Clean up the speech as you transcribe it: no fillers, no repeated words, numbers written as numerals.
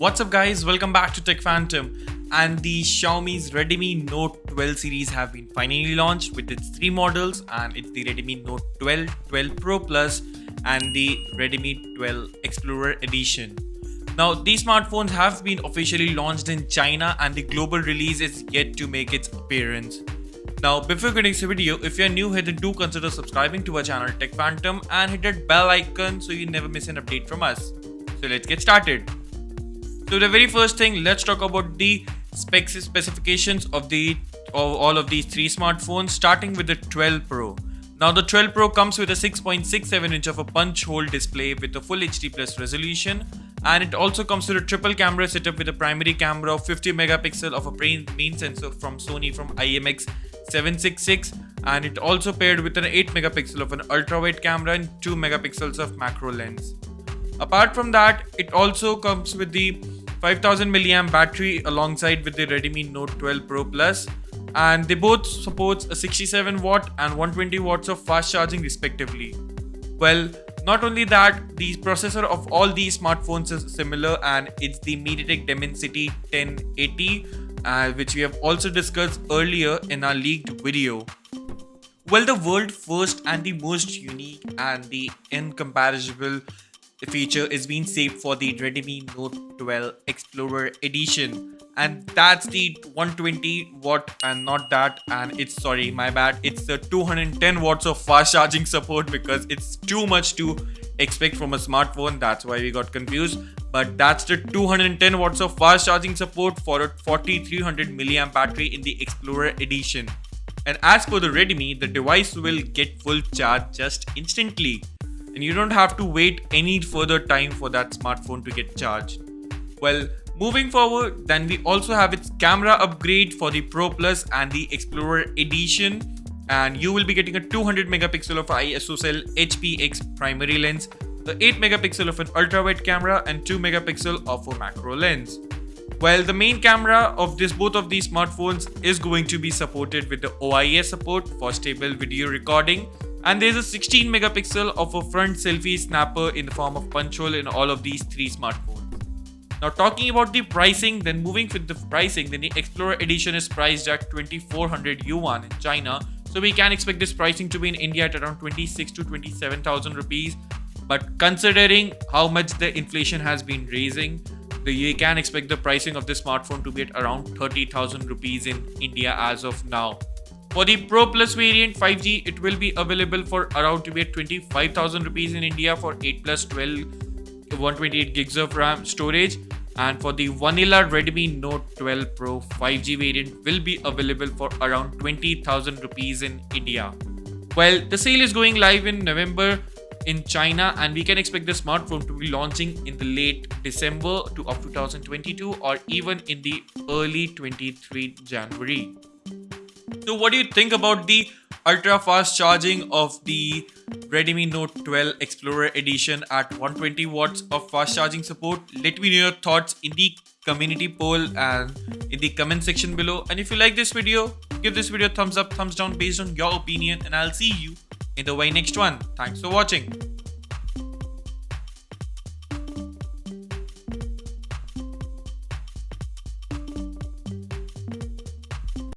What's up guys, welcome back to Tech Phantom. And the Xiaomi's Redmi Note 12 series have been finally launched with its three models, and it's the Redmi Note 12, 12 Pro Plus and the Redmi 12 Explorer Edition. Now these smartphones have been officially launched in China and the global release is yet to make its appearance. Now before getting to the video, if you're new here then do consider subscribing to our channel Tech Phantom and hit that bell icon so you never miss an update from us. So let's get started. So the very first thing, let's talk about the specifications of all of these three smartphones, starting with the 12 Pro. Now the 12 Pro comes with a 6.67 inch of a punch hole display with a full HD plus resolution, and it also comes with a triple camera setup with a primary camera of 50 megapixel of a main sensor from Sony from IMX766, and it also paired with an 8 megapixel of an ultra wide camera and 2 megapixels of macro lens. Apart from that, it also comes with the 5000 mAh battery alongside with the Redmi Note 12 Pro Plus, and they both support a 67 watt and 120 watts of fast charging respectively. Well, not only that, the processor of all these smartphones is similar, and it's the MediaTek Dimensity 1080, which we have also discussed earlier in our leaked video. Well, the world first and the most unique and the incomparable feature is being saved for the Redmi Note 12 Explorer Edition, and that's the 120 watt and not that, and it's it's the 210 watts of fast charging support, because it's too much to expect from a smartphone. That's why we got confused, but that's the 210 watts of fast charging support for a 4300 mAh battery in the Explorer Edition. And as for the Redmi, the device will get full charge just instantly, and you don't have to wait any further time for that smartphone to get charged. Well, moving forward, then we also have its camera upgrade for the Pro Plus and the Explorer Edition, and you will be getting a 200 megapixel of ISOCELL HPX primary lens, the 8 megapixel of an ultra wide camera and 2 megapixel of a macro lens. Well, the main camera of both of these smartphones is going to be supported with the OIS support for stable video recording, and there's a 16 megapixel of a front selfie snapper in the form of punch hole in all of these three smartphones. Now talking about the pricing, then moving with the pricing, then the Explorer Edition is priced at 2400 yuan in China, so we can expect this pricing to be in India at around 26 to 27,000 rupees. But considering how much the inflation has been raising, we can expect the pricing of this smartphone to be at around 30,000 rupees in India as of now. For the Pro Plus variant 5G, it will be available for around to be at 25,000 rupees in India for 8 plus 12 128 gigs of RAM storage, and for the vanilla Redmi Note 12 Pro 5G variant will be available for around 20,000 rupees in India. Well, the sale is going live in November in China, and we can expect the smartphone to be launching in the late December of 2022 or even in the early 23 January. So what do you think about the ultra fast charging of the Redmi Note 12 Explorer Edition at 120 watts of fast charging support? Let me know your thoughts in the community poll and in the comment section below. And if you like this video, give this video a thumbs up, thumbs down based on your opinion, and I'll see you in the very next one. Thanks for watching.